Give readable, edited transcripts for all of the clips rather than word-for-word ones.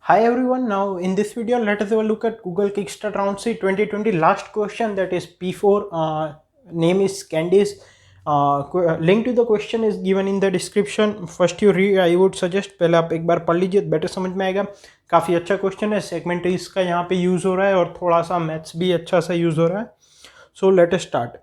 Hi everyone, now in this video let us have a look at Google Kickstart Round C 2020 last question, that is P4, name is Candice. Link to the question is given in the description. First you read, I would suggest पहले आप एक बार पढ़ लीजिए, better समझ में आएगा. काफ़ी अच्छा क्वेश्चन है, सेगमेंट्रीज का यहाँ पे यूज़ हो रहा है और थोड़ा सा मैथ्स भी अच्छा सा यूज़ हो रहा है. So let us start.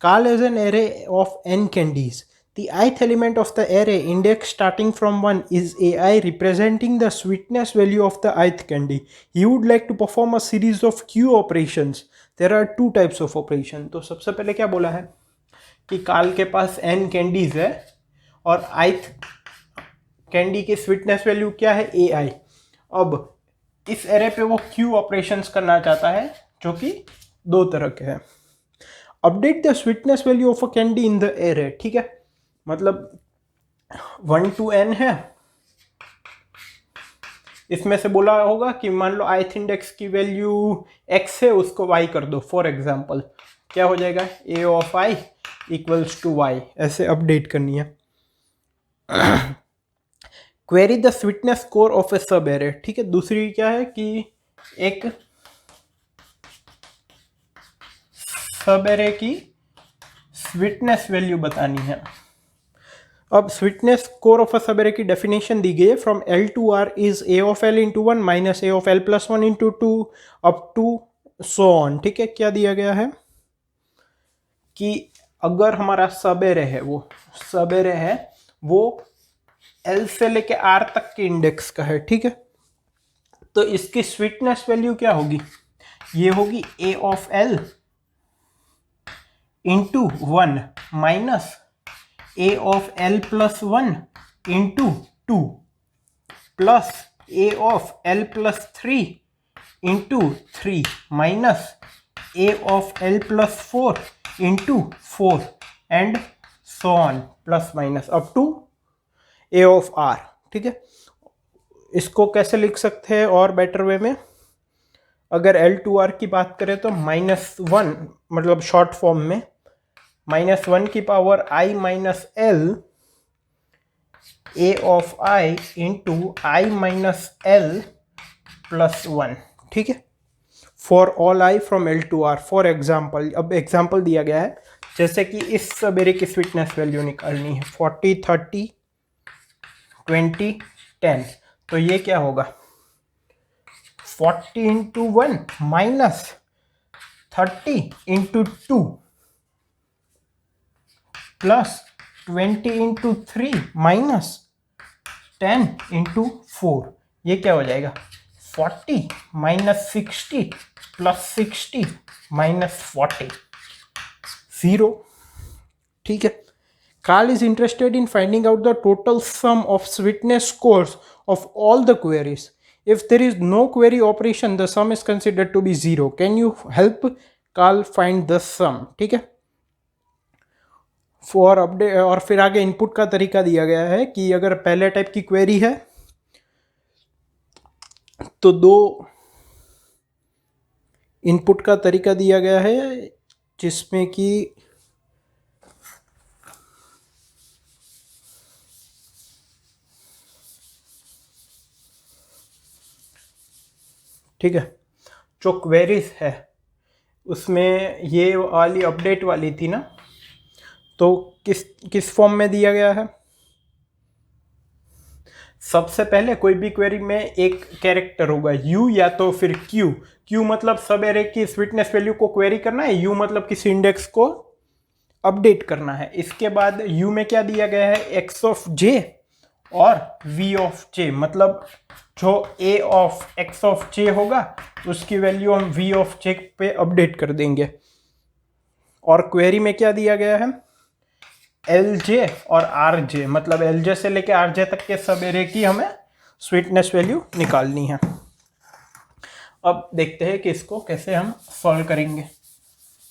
Carl is an array of n candies. The ith element of the array, index starting from 1, is ai, representing the sweetness value of the ith candy. He would like to perform a series of q operations. There are two types of operation. तो सबसे पहले क्या बोला है कि Karl के पास n candies है और ith कैंडी की स्वीटनेस वैल्यू क्या है, ai. अब इस एरे पे वो q ऑपरेशंस करना चाहता है जो कि दो तरह के हैं. Update the sweetness value of a candy in the array. ठीक है, मतलब 1 to n है, इसमें से बोला होगा कि मान लो ith इंडेक्स की वैल्यू x है, उसको y कर दो. फॉर एग्जाम्पल क्या हो जाएगा, a of i equals to y. ऐसे अपडेट करनी है. Query the sweetness score of a subarray. ठीक है, दूसरी क्या है कि एक सब एरे की स्वीटनेस वैल्यू बतानी है. अब स्वीटनेस स्कोर ऑफ अ सब एरे की डेफिनेशन दी गई है. From L to R is A of L into one minus A of L plus one into two up to so on. ठीक है, क्या दिया गया है कि अगर हमारा सब एरे है, वो सब एरे है वो एल से लेके आर तक के इंडेक्स का है. ठीक है, तो इसकी स्वीटनेस वैल्यू क्या होगी, ये होगी A of L into one minus A of L plus one into two plus A of L plus three into three minus A of L plus four into four and so on plus minus up to A of R. ठीक है, इसको कैसे लिख सकते हैं और better way में, अगर एल टू आर की बात करें तो माइनस वन, मतलब शॉर्ट फॉर्म में माइनस वन की power I minus L A of I into I minus L plus one. ठीक है, for all I from L to R. For example, अब एग्जाम्पल दिया गया है जैसे कि इस सबेरे की स्वीटनेस वैल्यू निकालनी है 40 30 20 10. तो ये क्या होगा, 40 into one minus 30 into two plus 20 into three minus 10 into four. ये क्या हो जाएगा, 40 माइनस 60 प्लस 60 माइनस 40, 0. ठीक है, Carl is interested in finding out the total sum of sweetness scores of all the queries. If there is no query operation, the sum is considered to be 0. Can you help Carl find the sum? ठीक है, for update. और फिर आगे input का तरीका दिया गया है कि अगर पहले टाइप की क्वेरी है तो दो इनपुट का तरीका दिया गया है जिसमें कि ठीक है, जो क्वेरीज है उसमें ये वाली अपडेट वाली थी ना, तो किस फॉर्म में दिया गया है. सबसे पहले कोई भी क्वेरी में एक कैरेक्टर होगा u या तो फिर q. q मतलब सब एरे की स्वीटनेस वैल्यू को क्वेरी करना है, u मतलब किसी इंडेक्स को अपडेट करना है. इसके बाद u में क्या दिया गया है, x ऑफ j और v ऑफ j, मतलब जो a of x of j होगा उसकी वैल्यू हम v ऑफ j पे अपडेट कर देंगे. और क्वेरी में क्या दिया गया है, LJ और RJ, मतलब LJ से लेके RJ तक के सब एरे की हमें स्वीटनेस वैल्यू निकालनी है. अब देखते हैं कि इसको कैसे हम सॉल्व करेंगे.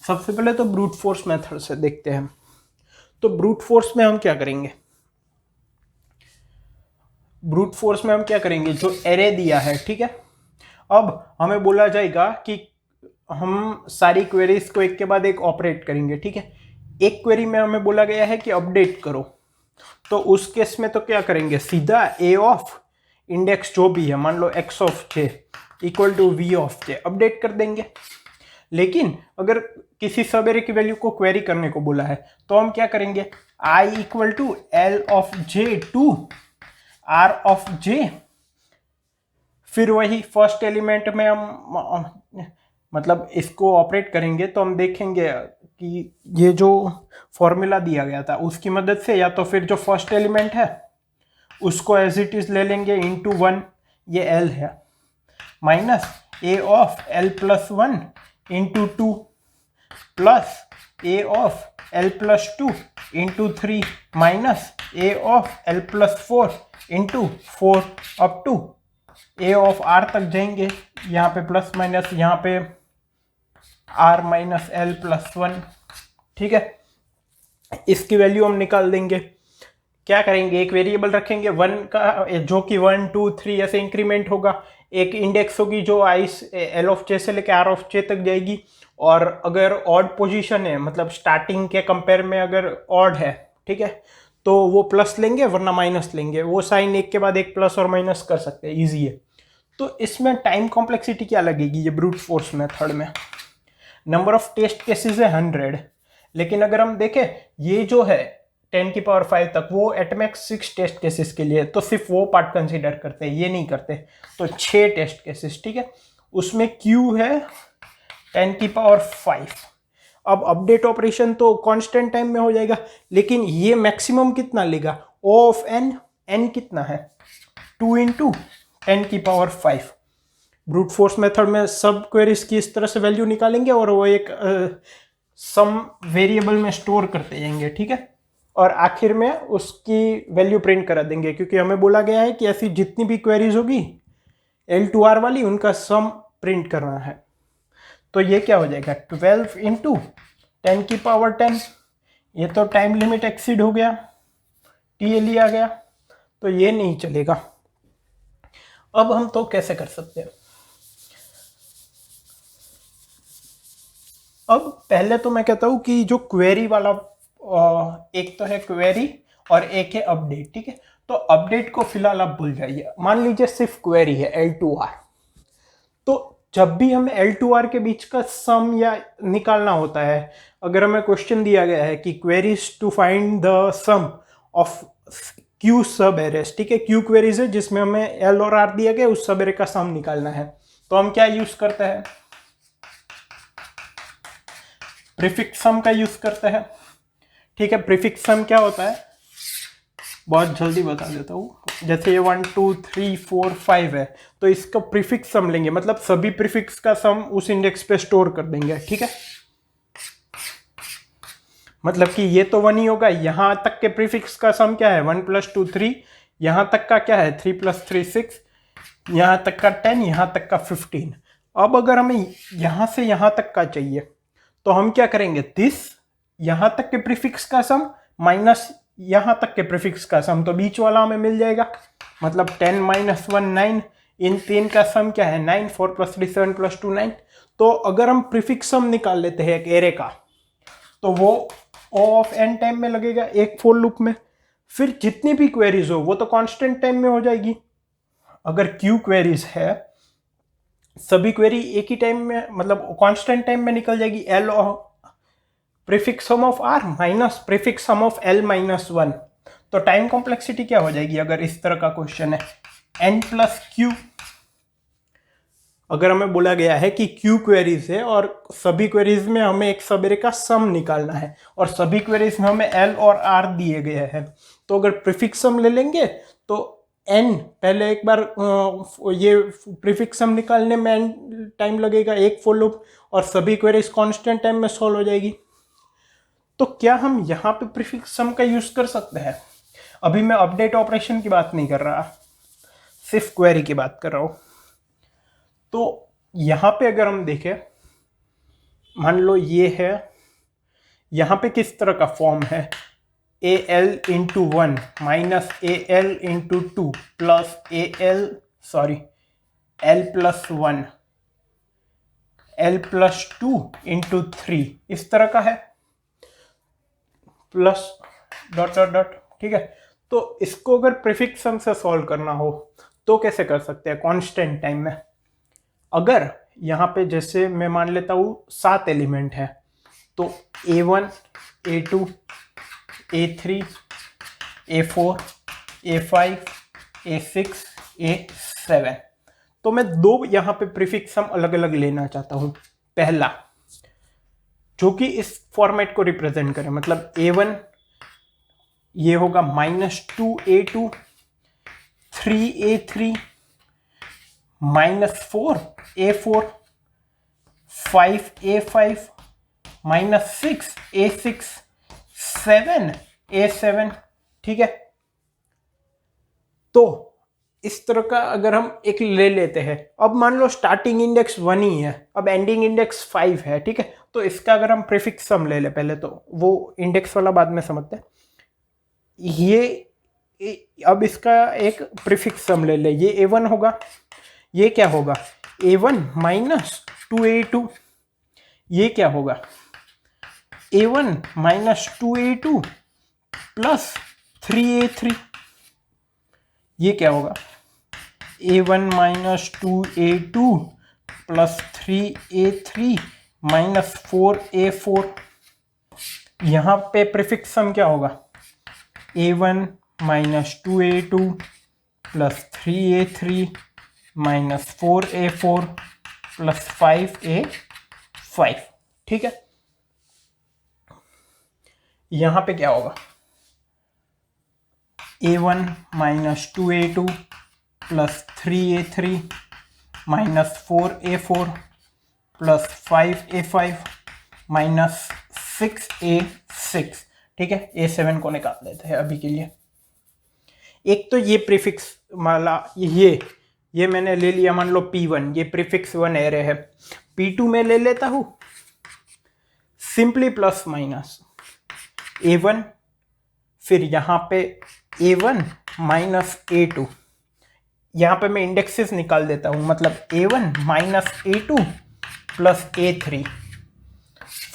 सबसे पहले तो ब्रूट फोर्स मेथड से देखते हैं. तो ब्रूट फोर्स में हम क्या करेंगे, ब्रूट फोर्स में हम क्या करेंगे, जो एरे दिया है, ठीक है, अब हमें बोला जाएगा कि हम सारी क्वेरीज को एक के बाद एक ऑपरेट करेंगे. ठीक है, एक क्वेरी में हमें बोला गया है कि अपडेट करो, तो उस केस में तो क्या करेंगे, सीधा ए ऑफ इंडेक्स जो भी है, मान लो x of J equal to v of J, update कर देंगे। लेकिन अगर किसी सब एरे की वैल्यू को क्वेरी करने को बोला है तो हम क्या करेंगे, i equal to l of J to r of J, फिर वही फर्स्ट एलिमेंट में हम मतलब इसको ऑपरेट करेंगे तो हम देखेंगे कि ये जो फॉर्मूला दिया गया था उसकी मदद से, या तो फिर जो फर्स्ट एलिमेंट है उसको एज इट इज ले लेंगे इंटू 1, ये l है, minus a of l plus 1 into 2 plus a of l plus 2 into 3 minus a of l plus 4 into 4 up to a of r तक जाएंगे, यहाँ पे प्लस माइनस, यहाँ पे r माइनस l प्लस 1। ठीक है, इसकी वैल्यू हम निकाल देंगे। क्या करेंगे, एक वेरिएबल रखेंगे 1 का, जो कि 1 2 3 ऐसे इंक्रीमेंट होगा, एक इंडेक्स होगी जो आई एल ऑफ जे से लेके आर ऑफ जे तक जाएगी, और अगर ऑड पोजीशन है मतलब स्टार्टिंग के कंपेयर में अगर ऑड है, ठीक है, तो वो प्लस लेंगे वरना माइनस लेंगे, वो साइन एक के बाद एक प्लस और माइनस कर सकते हैं, ईजी है। तो इसमें टाइम कॉम्प्लेक्सिटी क्या लगेगी, ये ब्रूट फोर्स मेथड में नंबर ऑफ टेस्ट केसेस है 100, लेकिन अगर हम देखें ये जो है 10 की पावर 5 तक, वो एटमैक्स 6 टेस्ट केसेस के लिए, तो सिर्फ वो पार्ट कंसीडर करते हैं, ये नहीं करते, तो 6 टेस्ट केसेस, ठीक है, उसमें Q है 10 की पावर 5। अब अपडेट ऑपरेशन तो कांस्टेंट टाइम में हो जाएगा, लेकिन ये मैक्सिमम कितना लेगा, O ऑफ n कितना है 2 इंटू 10 की पावर 5। ब्रूट फोर्स मेथड में सब क्वेरीज की इस तरह से वैल्यू निकालेंगे और वो एक सम वेरिएबल में स्टोर करते जाएंगे, ठीक है, और आखिर में उसकी वैल्यू प्रिंट करा देंगे, क्योंकि हमें बोला गया है कि ऐसी जितनी भी क्वेरीज होगी L2R वाली उनका सम प्रिंट करना है। तो ये क्या हो जाएगा 12 इंटू 10 की पावर 10, ये तो टाइम लिमिट एक्सीड हो गया, टीएलई आ गया, तो ये नहीं चलेगा। अब हम तो कैसे कर सकते हैं, अब पहले तो मैं कहता हूं कि जो क्वेरी वाला, एक तो है क्वेरी और एक है अपडेट, ठीक है, तो अपडेट को फिलहाल आप भूल जाइए, मान लीजिए सिर्फ क्वेरी है L2R, तो जब भी हमें L2R के बीच का सम या निकालना होता है, अगर हमें क्वेश्चन दिया गया है कि queries to find the sum of Q subarrays, ठीक है, Q क्वेरीज है जिसमें हमें L और R दिया गया, उस सब एरे का सम निकालना है, तो हम क्या यूज करते हैं, प्रीफिक्स सम का यूज करते हैं, ठीक है। प्रीफिक्स सम क्या होता है, बहुत जल्दी बता देता हूँ, जैसे ये 1 2 3 4 5 है, तो इसका प्रीफिक्स सम लेंगे, मतलब सभी प्रीफिक्स का सम उस इंडेक्स पे स्टोर कर देंगे, ठीक है, मतलब कि ये तो 1 ही होगा, यहां तक के प्रीफिक्स का सम क्या है 1 + 2 3, यहां तक का क्या है 3 + 3 6, यहां तक का 10, यहां तक का 15। अब अगर हमें यहां से यहां तक का चाहिए तो हम क्या करेंगे, दिस यहां तक के प्रीफिक्स का सम माइनस यहां तक के प्रीफिक्स का सम, तो बीच वाला हमें मिल जाएगा, मतलब 10 - 1 9, इन तीन का सम क्या है 9, 4 + 3 7 + 2 9। तो अगर हम प्रीफिक्स सम निकाल लेते हैं एक एरे का, तो वो O ऑफ n टाइम में लगेगा एक फॉर लूप में, फिर जितनी भी क्वेरीज हो वो तो कांस्टेंट टाइम में हो जाएगी। अगर Q क्वेरीज है, सभी क्वेरी एक ही टाइम में, मतलब कांस्टेंट टाइम में निकल जाएगी, L prefix sum of R minus prefix sum of L - 1। तो टाइम कॉम्प्लेक्सिटी क्या हो जाएगी, अगर इस तरह का क्वेश्चन है n + Q, अगर हमें बोला गया है कि Q क्वेरीज है और सभी क्वेरीज में हमें एक सब एरे का सम निकालना है, और सभी क्वेरीज में हमें L और R दिए गए हैं, तो अगर प्रीफिक्स सम ले लेंगे तो n पहले एक बार ये प्रीफिक्स सम निकालने में n टाइम लगेगा एक फॉर लूप, और सभी क्वेरीज कांस्टेंट टाइम में सॉल्व हो जाएगी। तो क्या हम यहाँ पे प्रीफिक्स सम का यूज कर सकते हैं? अभी मैं अपडेट ऑपरेशन की बात नहीं कर रहा, सिर्फ क्वेरी की बात कर रहा हूँ। तो यहाँ पे अगर हम देखें, मान लो ये है, यहाँ पे किस तरह का फॉर्म है, AL × 1 minus AL × 2 plus L + 1 L + 2 × 3, इस तरह का है, प्लस डॉट डॉट डॉट, ठीक है। तो इसको अगर प्रीफिक्स सम से सॉल्व करना हो तो कैसे कर सकते हैं कांस्टेंट टाइम में? अगर यहाँ पे जैसे मैं मान लेता हूँ 7 एलिमेंट है, तो A1 A2 A3 A4 A5 A6 A7, तो मैं 2 यहाँ पे प्रीफिक्स सम अलग अलग लेना चाहता हूँ। पहला जो कि इस फॉर्मेट को रिप्रेजेंट करे, मतलब A1 ये होगा -2A2 3A3 -4A4 5A5 -6A6 7A7, ठीक है। तो इस तरह का अगर हम एक ले लेते हैं, अब मान लो स्टार्टिंग इंडेक्स 1 ही है, अब एंडिंग इंडेक्स 5 है, ठीक है। तो इसका अगर हम प्रीफिक्स सम ले ले पहले, तो वो इंडेक्स वाला बाद में समझते हैं। अब इसका एक प्रीफिक्स सम ले ले, ये A1 होगा, ये क्या होगा A1 -2A2, ये क्या होगा A1 -2A2 प्लस 3A3, ये क्या होगा A1 -2A2 plus 3A3 -4A4। यहाँ पे प्रीफिक्स सम क्या होगा A1 -2A2 plus 3A3 -4A4 plus 5A5, ठीक है। यहाँ पे क्या होगा A1 -2A2 plus 3A3 -4A4 plus 5A5 -6A6, ठीक है। A7 को निकाल देते हैं अभी के लिए। एक तो ये प्रीफिक्स वाला ये मैंने ले लिया, मान लो P1, ये प्रीफिक्स 1 एरे है। P2 में ले लेता हूँ सिंपली प्लस माइनस A1, फिर यहाँ पे A1 -A2, यहाँ पे मैं इंडेक्सेस निकाल देता हूँ, मतलब A1 -A2 plus A3।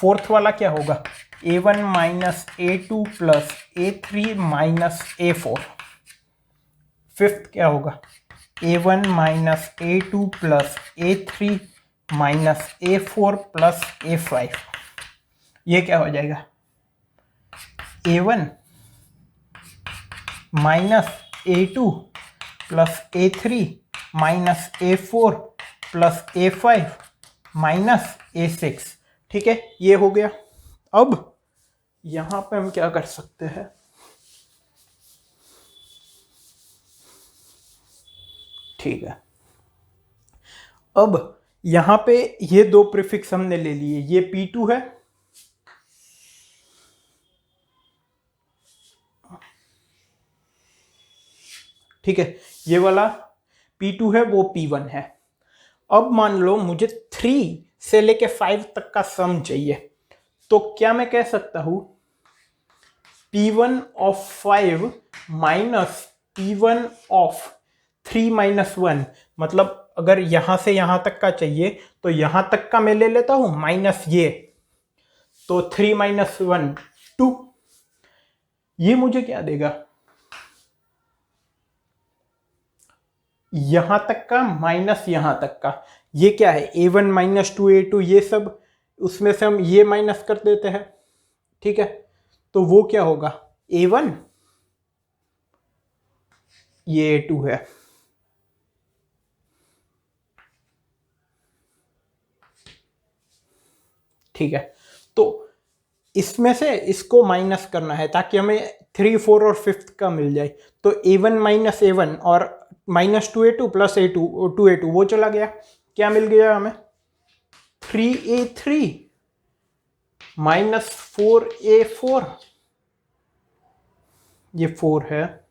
Fourth वाला क्या होगा A1 -A2 plus A3 -A4। Fifth क्या होगा A1 -A2 plus A3 -A4 plus A5। ये क्या हो जाएगा A1 -A2 plus A3 -A4 plus A5 -A6, ठीक है। ये हो गया। अब यहां पे हम क्या कर सकते हैं, ठीक है। अब यहां पे ये 2 प्रीफिक्स हमने ले लिए, ये P2 है, ठीक है, ये वाला P2 है, वो P1 है। अब मान लो मुझे 3 से लेके 5 तक का सम चाहिए, तो क्या मैं कह सकता हूं P1 of 5 minus P1 of 3 - 1, मतलब अगर यहां से यहां तक का चाहिए तो यहां तक का मैं ले लेता हूं माइनस ये, तो 3 - 1 2। ये मुझे क्या देगा यहां तक का माइनस यहां तक का, ये क्या है A1 -2A2, ये सब उसमें से हम ये माइनस कर देते हैं, ठीक है। तो वो क्या होगा A1, ये A2 है, ठीक है। तो इसमें से इसको माइनस करना है ताकि हमें 3, 4 और 5 का मिल जाए। तो A1 -A1 और -2A2 प्लस A2 2A2 वो चला गया, क्या मिल गया हमें 3A3 -4A4, ये 4 है,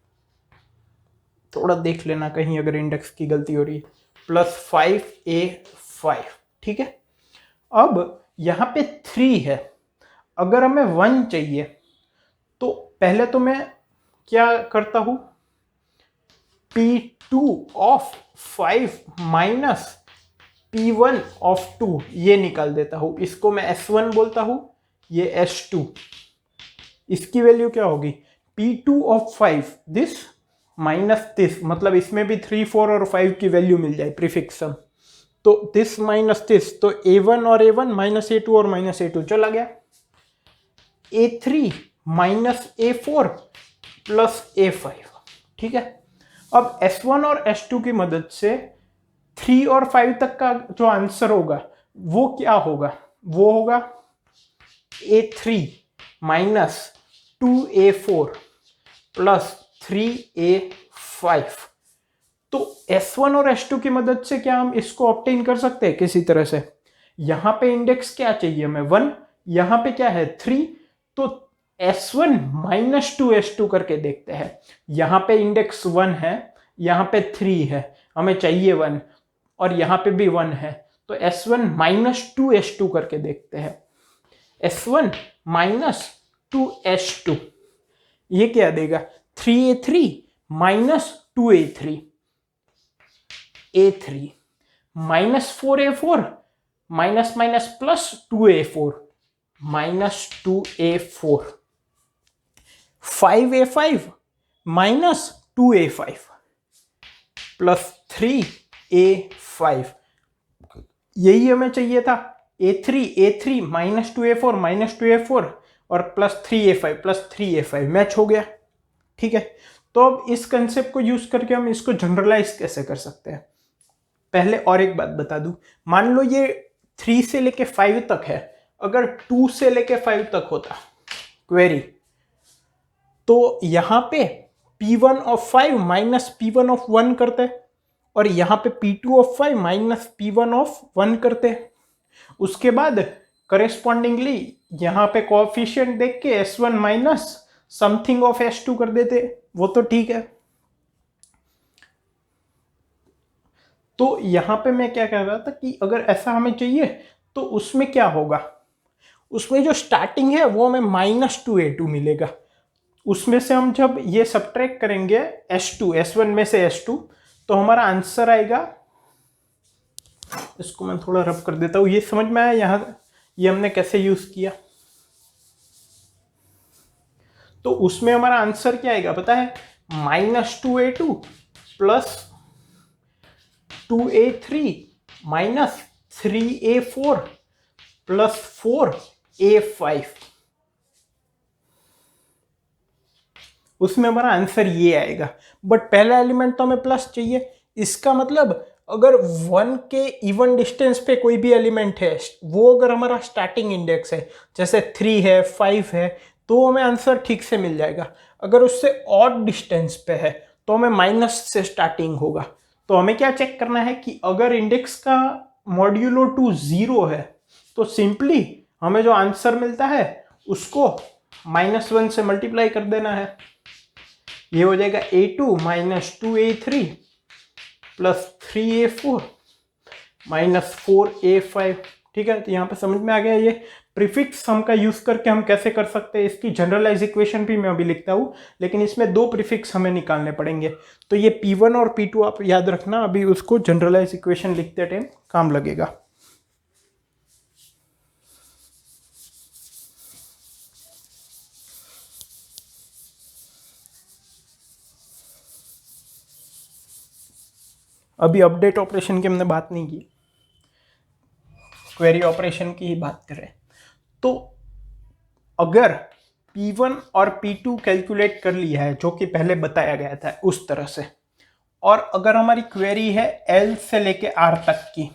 थोड़ा देख लेना कहीं अगर इंडेक्स की गलती हो रही है, प्लस 5A5, ठीक है। अब यहां पे 3 है, अगर हमें 1 चाहिए तो पहले तो मैं क्या करता हूं P2 of 5 minus P1 of 2 ये निकाल देता हूं, इसको मैं S1 बोलता हूं, ये S2। इसकी वैल्यू क्या होगी P2 of 5 this minus this, मतलब इसमें भी 3, 4 और 5 की वैल्यू मिल जाए प्रीफिक्स सम, तो दिस माइनस दिस, तो A1 और A1 माइनस A2 और माइनस A2 चला गया, A3 minus A4 plus A5, ठीक है। अब S1 और S2 की मदद से 3 और 5 तक का जो आंसर होगा वो क्या होगा, वो होगा A3 minus 2A4 plus 3A5। तो S1 और S2 की मदद से क्या हम इसको ऑब्टेन कर सकते हैं किसी तरह से। यहां पे इंडेक्स क्या चाहिए हमें 1, यहां पे क्या है 3, तो S1 माइनस 2S2 करके देखते हैं। यहां पे इंडेक्स 1 है, यहां पे 3 है, हमें चाहिए 1, और यहां पे भी 1 है, तो S1 माइनस 2S2 करके देखते हैं। S1 माइनस 2S2 ये क्या देगा 3A3 minus 2A3, A3 minus 4A4 minus minus plus 2A4 minus 2A4, 5A5 minus 2A5 plus 3A5, यही हमें चाहिए था। A3 minus 2A4 minus 2A4 और plus 3A5 plus 3A5 match हो गया, ठीक है। तो अब इस कंसेप्ट को यूज करके हम इसको जनरलाइज कैसे कर सकते हैं। पहले और एक बात बता दूं, मान लो ये 3 से लेके 5 तक है, अगर 2 से लेके 5 तक होता क्वेरी, तो यहां पे P1 of 5 minus P1 of 1 करते, और यहां पे P2 of 5 minus P1 of 1 करते। उसके बाद करेस्पॉन्डिंगली यहां पे कोएफिशिएंट देख के S1 minus something of S2 कर देते, वो तो ठीक है। तो यहां पे मैं क्या कह रहा था कि अगर ऐसा हमें चाहिए तो उसमें क्या होगा, उसमें जो स्टार्टिंग है वो हमें माइनस 2A2 मिलेगा, उसमें से हम जब ये सब्ट्रैक्ट करेंगे S1 में से S2, तो हमारा आंसर आएगा, इसको मैं थोड़ा रब कर देता हूं, ये समझ में आया यहां ये हमने कैसे यूज किया। तो उसमें हमारा आंसर क्या आएगा पता है, minus 2A2 plus 2A3 minus 3A4 plus 4A5, उसमें हमारा आंसर ये आएगा। बट पहला एलिमेंट तो हमें प्लस चाहिए, इसका मतलब अगर 1 के इवन डिस्टेंस पे कोई भी एलिमेंट है, वो अगर हमारा स्टार्टिंग इंडेक्स है, जैसे 3 है 5 है, तो हमें आंसर ठीक से मिल जाएगा। अगर उससे ऑड डिस्टेंस पे है तो हमें माइनस से स्टार्टिंग होगा। तो हमें क्या चेक करना है कि अगर इंडेक्स का मॉड्यूलो 2 0 है, तो सिंपली हमें जो आंसर मिलता है उसको -1 से मल्टीप्लाई कर देना है। ये हो जाएगा A2 minus 2A3 plus 3A4 minus 4A5, ठीक है। तो यहाँ पे समझ में आ गया ये प्रीफिक्स सम का यूज करके हम कैसे कर सकते हैं। इसकी जनरलाइज इक्वेशन भी मैं अभी लिखता हूँ, लेकिन इसमें 2 प्रीफिक्स हमें निकालने पड़ेंगे। तो ये P1 और P2 आप याद रखना, अभी उसको जनरलाइज इक्वेशन लिखते टाइम काम लगेगा। अभी अपडेट ऑपरेशन की हमने बात नहीं की, क्वेरी ऑपरेशन की ही बात कर रहे हैं। तो अगर P1 और P2 कैलकुलेट कर लिया है, जो कि पहले बताया गया था उस तरह से, और अगर हमारी क्वेरी है L से लेके R तक की,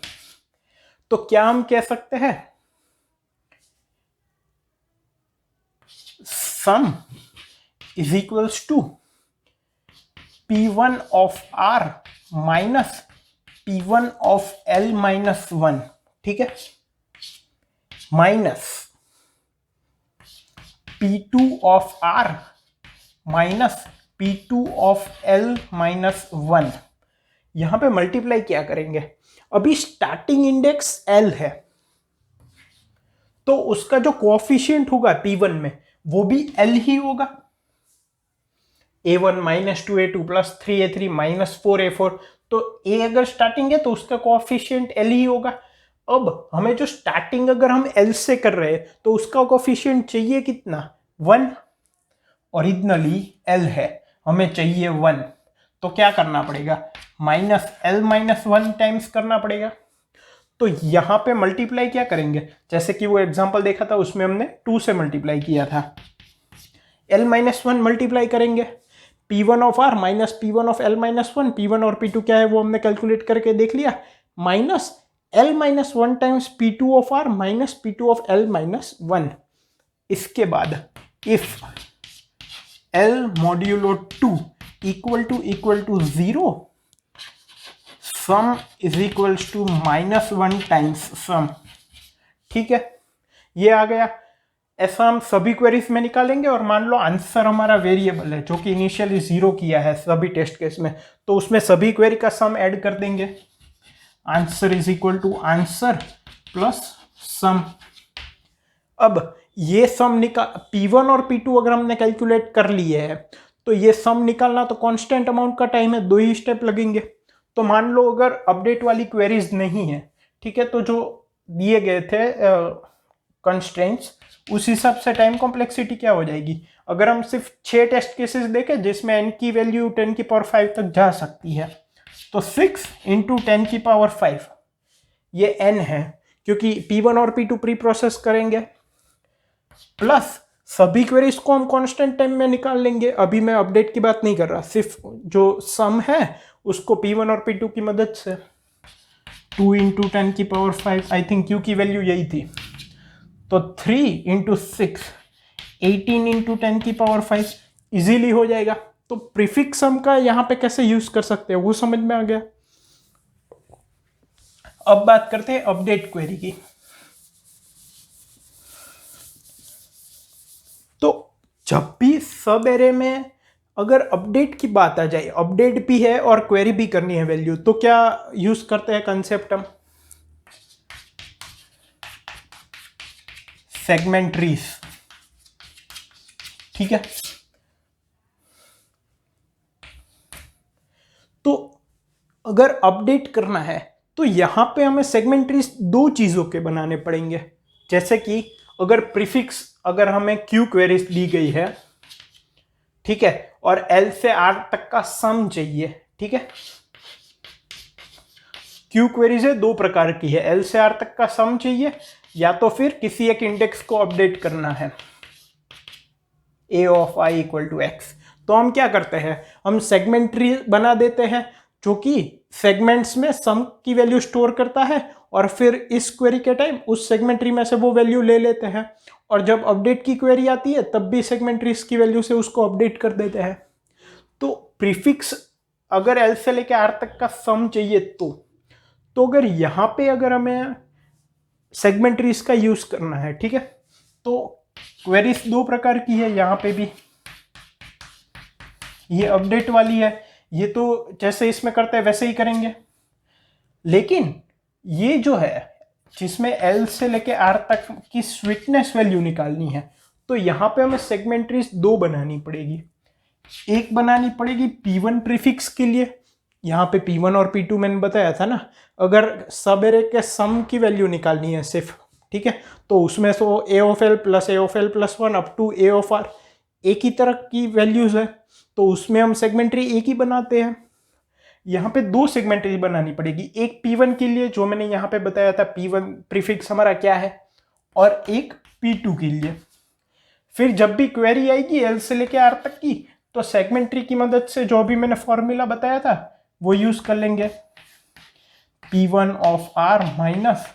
तो क्या हम कह सकते हैं sum is equals to P1 of R minus P1 of L minus 1, ठीक है, minus P2 of R minus P2 of L minus 1। यहां पे मल्टीप्लाई क्या करेंगे, अभी स्टार्टिंग इंडेक्स L है, तो उसका जो कोएफिशिएंट होगा P1 में वो भी L ही होगा। A1 minus 2A2 plus 3A3 minus 4A4, तो A अगर स्टार्टिंग है तो उसका कोएफिशिएंट L ही होगा। अब हमें जो स्टार्टिंग अगर हम L से कर रहे हैं तो उसका कोएफिशिएंट चाहिए कितना 1, ओरिजिनली L है, हमें चाहिए 1। तो क्या करना पड़ेगा, -l-1 टाइम्स करना पड़ेगा। तो यहाँ पे मल्टीप्लाई क्या करेंगे, जैसे कि वो एग्जांपल देखा था उसमें हमने 2 से मल्टीप्लाई किया था, l-1 मल्टीप्लाई करेंगे, P1 of r minus P1 of l-1, P1 और P2 क्या है वो हमने कैलकुलेट करके देख लिया, minus l-1 times P2 of r minus P2 of l-1। इसके बाद if l modulo 2 equal to 0, sum is equals to -1 times sum. ठीक है, ये आ गया। ऐसा हम सभी क्वेरीज में निकालेंगे और मान लो आंसर हमारा वेरिएबल है जो कि इनिशियली 0 किया है सभी टेस्ट केस में, तो उसमें सभी क्वेरी का सम ऐड कर देंगे। Answer is equal to answer plus sum. अब ये सम निकाल P1 और P2 अगर हमने कैलकुलेट कर लिए है तो ये सम निकालना तो कांस्टेंट अमाउंट का टाइम है, 2 ही स्टेप लगेंगे। तो मान लो अगर अपडेट वाली क्वेरीज नहीं है, ठीक है, तो जो दिए गए थे कंस्ट्रेंट्स उस हिसाब से टाइम कॉम्प्लेक्सिटी क्या हो जाएगी। अगर हम सिर्फ 6 टेस्ट केसेस देखें जिसमें n की वैल्यू 10⁵ तक जा सकती है, तो 6 × 10⁵ ये n है, क्योंकि P1 और P2 प्री प्रोसेस करेंगे, प्लस सभी क्वेरीज को हम कांस्टेंट टाइम में निकाल लेंगे। अभी मैं अपडेट की बात नहीं कर रहा, सिर्फ जो सम है उसको P1 और P2 की मदद से 2 × 10⁵, आई थिंक Q की वैल्यू यही थी, तो 3 × 6 18 × 10⁵ इजीली हो जाएगा। तो प्रीफिक्स सम का यहाँ पे कैसे यूज कर सकते हैं वो समझ में आ गया। अब बात करते हैं अपडेट क्वेरी की। तो जब भी सब एरे में अगर अपडेट की बात आ जाए, अपडेट भी है और क्वेरी भी करनी है वैल्यू, तो क्या यूज करते हैं कंसेप्ट हम, सेगमेंट ट्रीज। ठीक है, तो अगर अपडेट करना है तो यहां पे हमें सेगमेंट ट्रीज 2 चीजों के बनाने पड़ेंगे। जैसे कि अगर प्रीफिक्स, अगर हमें क्यू क्वेरीज दी गई है, ठीक है, और L से R तक का सम चाहिए, ठीक है, क्यू क्वेरीज है 2 प्रकार की है, L से R तक का सम चाहिए या तो फिर किसी एक इंडेक्स को अपडेट करना है, A ऑफ I = X। तो हम क्या करते हैं, हम सेगमेंट ट्री बना देते हैं जो कि सेगमेंट्स में सम की वैल्यू स्टोर करता है, और फिर इस क्वेरी के टाइम उस सेगमेंट ट्री में से वो वैल्यू ले लेते हैं, और जब अपडेट की क्वेरी आती है तब भी सेगमेंट ट्रीज की वैल्यू से उसको अपडेट कर देते हैं। तो प्रीफिक्स अगर L से लेके R तक का सम चाहिए तो अगर यहाँ पे अगर हमें सेगमेंट ट्रीज का यूज करना है, ठीक है, तो क्वेरीज 2 प्रकार की है, यहाँ पे भी ये अपडेट वाली है, ये तो जैसे इसमें करते हैं वैसे ही करेंगे, लेकिन ये जो है जिसमें L से लेके R तक की स्वीटनेस वैल्यू निकालनी है, तो यहाँ पे हमें सेगमेंट ट्रीज 2 बनानी पड़ेगी। एक बनानी पड़ेगी P1 प्रीफिक्स के लिए, यहाँ पे P1 और P2 मैंने बताया था ना, अगर सब एरे के सम की वैल्यू निकालनी है सिर्फ, ठीक है, तो उसमें से A of L plus A of L plus 1 up to A of R एक ही तरह की वैल्यूज है, तो उसमें हम सेगमेंट ट्री एक ही बनाते हैं। यहाँ पे 2 सेगमेंट ट्री बनानी पड़ेगी, एक P1 के लिए जो मैंने यहाँ पे बताया था P1 प्रीफिक्स हमारा क्या है, और एक P2 के लिए। फिर जब भी क्वेरी आएगी L से लेके R तक की, तो सेगमेंट ट्री की मदद से जो भी मैंने फॉर्मूला बताया था वो यूज कर लेंगे, P1 of R minus,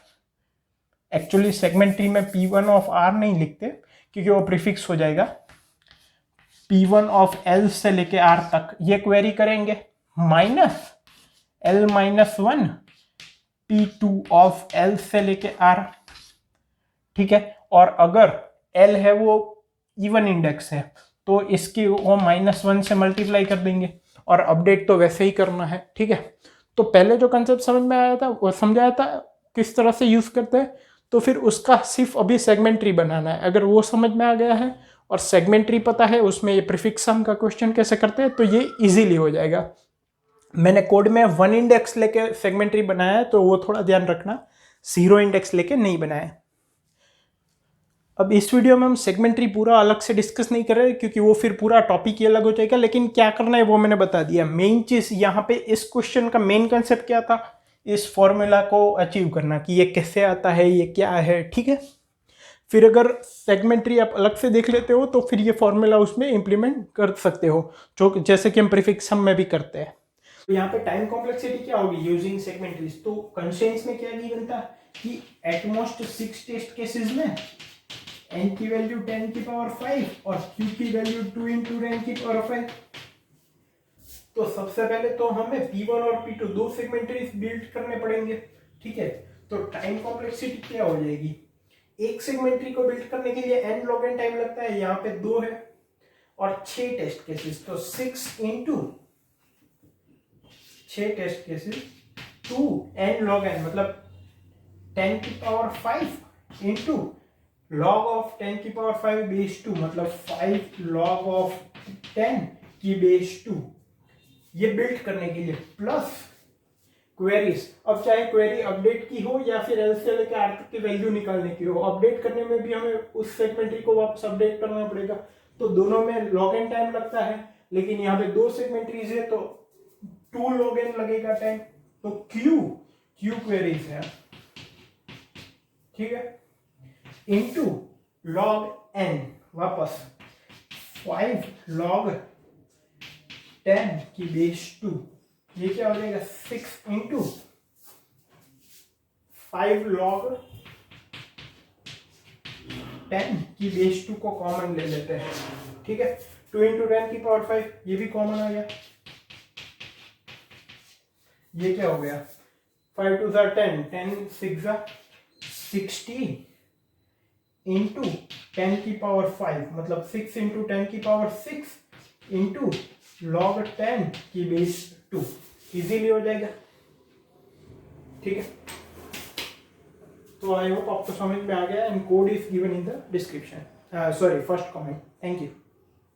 actually segment tree में P1 ऑफ R नहीं लिखते क्योंकि वो प्रीफिक्स हो जाएगा, P1 ऑफ L से लेके R तक ये क्वेरी करेंगे, minus L-1 P2 of L से लेके R। ठीक है, और अगर L है वो इवन इंडेक्स है तो इसकी वो -1 से मल्टीप्लाई कर देंगे, और अपडेट तो वैसे ही करना है। ठीक है, तो पहले जो कंसेप्ट समझ में आया था वो समझाया था किस तरह से यूज करते हैं, तो फिर उसका सिर्फ अभी सेगमेंट ट्री बनाना है। अगर वो समझ में आ गया है और सेगमेंट ट्री पता है उसमें ये प्रीफिक्स सम का क्वेश्चन कैसे करते हैं, तो ये इजीली हो जाएगा। मैंने कोड में 1 इंडेक्स लेके सेगमेंट ट्री बनाया है, तो वो थोड़ा ध्यान रखना, 0 इंडेक्स लेके नहीं बनाया। अब इस वीडियो में हम सेगमेंट्री पूरा अलग से डिस्कस नहीं कर रहे क्योंकि वो फिर पूरा टॉपिक ही अलग हो जाएगा, लेकिन क्या करना है वो मैंने बता दिया। मेन चीज़ यहाँ पे इस क्वेश्चन का मेन कंसेप्ट क्या था, इस फॉर्मूला को अचीव करना कि ये कैसे आता है, ये क्या है, ठीक है। फिर अगर सेगमेंट्री आप अलग से देख लेते हो तो फिर ये फॉर्मूला उसमें इम्प्लीमेंट कर सकते हो, जो जैसे कि हम प्रीफिक्स सम में भी करते हैं। तो यहाँ पे टाइम कॉम्प्लेक्सिटी क्या होगी यूजिंग सेगमेंट्रीज, तो कंस्ट्रेंट्स में क्या गिवन था कि एट मोस्ट 6 टेस्ट केसेस में n की वैल्यू 10 की पावर 5 और q की वैल्यू 2 इंटू 10 की पावर 5। तो सबसे पहले तो हमें P1 और P2 दो सेगमेंट्रीज बिल्ड करने पड़ेंगे, ठीक है। तो टाइम कॉम्प्लेक्सिटी क्या हो जाएगी, एक सेगमेंट्री को बिल्ड करने के लिए n log n टाइम लगता है, यहाँ पे 2 है और 6 टेस्ट केसेस, तो 6 into 6 test cases 2 n log n मतलब 10 की पावर 5 इंटू log ऑफ 10 की पावर 5 बेस 2 मतलब 5 log ऑफ 10 की बेस 2, ये बिल्ड करने के लिए प्लस क्वेरीज। अब चाहे क्वेरी अपडेट की हो या फिर एल से लेकर आर तक की वैल्यू निकालने की हो, अपडेट करने में भी हमें उस सेगमेंट्री को वापस अपडेट करना पड़ेगा, तो दोनों में log n टाइम लगता है। लेकिन यहाँ पे दो सेगमेंट्रीज है तो 2 log n लगेगा टाइम, तो क्यू क्वेरीज है, ठीक है, इंटू log n वापस 5 log 10 की बेस 2, ये क्या हो जाएगा 6 इंटू 5 log 10 की बेस 2 को कॉमन ले लेते हैं, ठीक है। 2 इंटू 10 की पावर 5 ये भी कॉमन आ गया, ये क्या हो गया 5 टू 10 10 6 60 इंटू 10 की पावर 5 मतलब 6 इंटू 10 की पावर 6 इंटू log 10 की बेस 2, इजीली हो जाएगा, ठीक है। तो आई होप आपको समझ में आ गया, and code is given in the description, sorry first comment. Thank you.